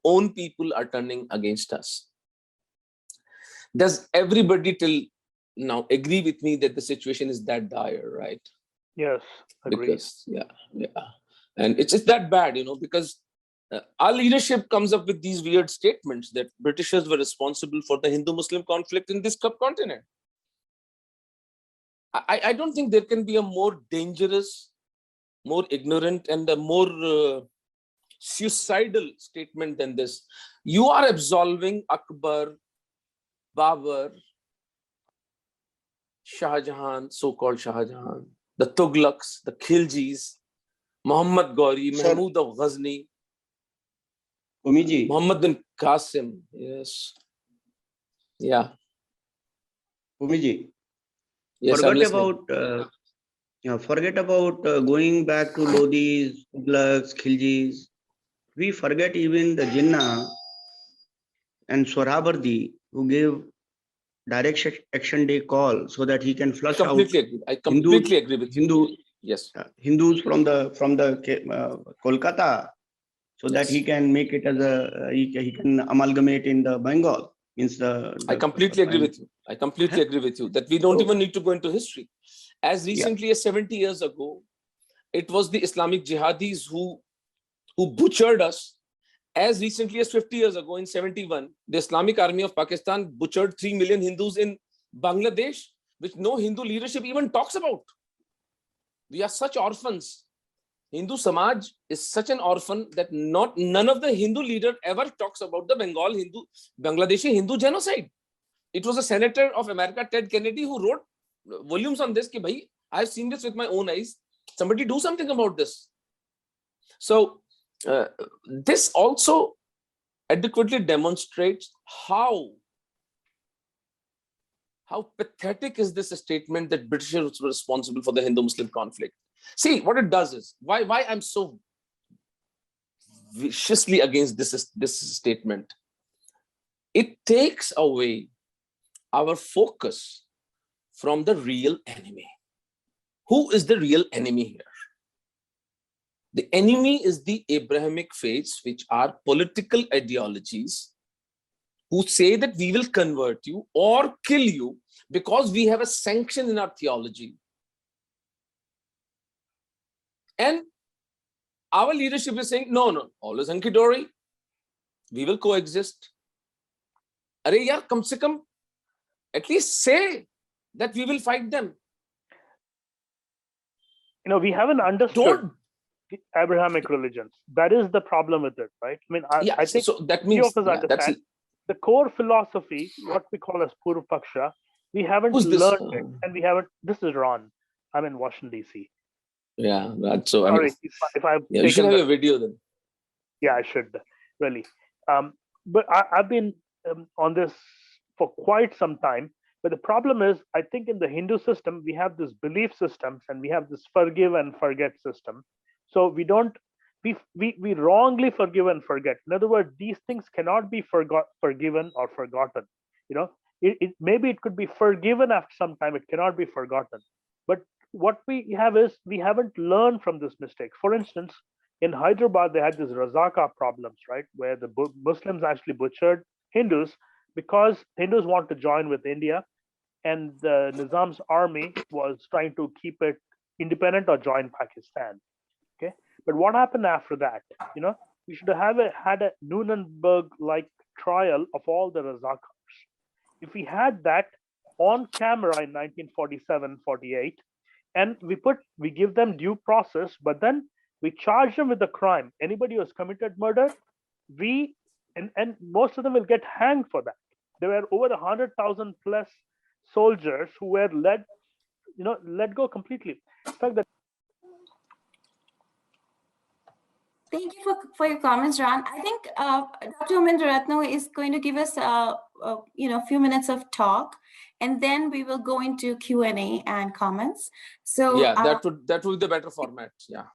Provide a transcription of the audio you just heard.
own people are turning against us. Does everybody till now agree with me that the situation is that dire, right? Yes, agreed. Because and it's that bad, because our leadership comes up with these weird statements that Britishers were responsible for the Hindu-Muslim conflict in this subcontinent. I don't think there can be a more dangerous, more ignorant, and a more suicidal statement than this. You are absolving Akbar, Babur, Shah Jahan, so-called Shah Jahan, the Tughlaqs, the Khiljis, Muhammad Ghori, Mahmud of Ghazni, Muhammad bin Qasim. Yes. Yeah. Umiji, Yes, forget about going back to Lodis, Tughlaqs, Khiljis. We forget even the Jinnah and Swarhabardi, who gave direct action day call so that he can flush out. I completely agree with you. Yes. Hindus from the Kolkata, so that he can make it as he can amalgamate in the Bengal. I completely agree with you. I completely agree with you that we don't even need to go into history. As recently as 70 years ago, it was the Islamic jihadis who butchered us. As recently as 50 years ago, in 71, the Islamic Army of Pakistan butchered 3 million Hindus in Bangladesh, which no Hindu leadership even talks about. We are such orphans. Hindu Samaj is such an orphan that none of the Hindu leader ever talks about the Bangladeshi Hindu genocide. It was a senator of America, Ted Kennedy, who wrote volumes on this. Ki, bhai, I've seen this with my own eyes. Somebody do something about this. So this also adequately demonstrates how pathetic is this statement that Britishers were responsible for the Hindu-Muslim conflict. See, what it does is, why I'm so viciously against this statement. It takes away our focus from the real enemy. Who is the real enemy here? The enemy is the Abrahamic faiths, which are political ideologies who say that we will convert you or kill you because we have a sanction in our theology. And our leadership is saying, no, all is hunky-dory. We will coexist. Arey yaar, kam se kam, at least say that we will fight them. We haven't understood the Abrahamic religions. That is the problem with it, right? I mean, I think so that means understand the core philosophy, what we call as Purva Paksha, we haven't learned it, and we haven't. This is Ron. I'm in Washington, D.C. Yeah, that's so. Sorry, if I've you should have a video then. Yeah, I should really. But I've been on this for quite some time. But the problem is, I think in the Hindu system, we have this belief systems and we have this forgive and forget system. So we wrongly forgive and forget. In other words, these things cannot be forgiven or forgotten. Maybe it could be forgiven after some time. It cannot be forgotten. But what we have is we haven't learned from this mistake. For instance, in Hyderabad, they had this Razaka problems, right? Where the Muslims actually butchered Hindus because Hindus want to join with India, and the Nizam's army was trying to keep it independent or join Pakistan. Okay, but what happened after that? We should have had a Nuremberg-like trial of all the Razakars. If we had that on camera in 1947-48, and we give them due process, but then we charge them with the crime. Anybody who has committed murder, and most of them will get hanged for that. There were over 100,000 plus soldiers who were let go completely. In fact, Thank you for your comments, Ron. I think Dr. Omendra Ratnu is going to give us a few minutes of talk, and then we will go into Q&A and comments. So yeah, that would be the better format. Yeah.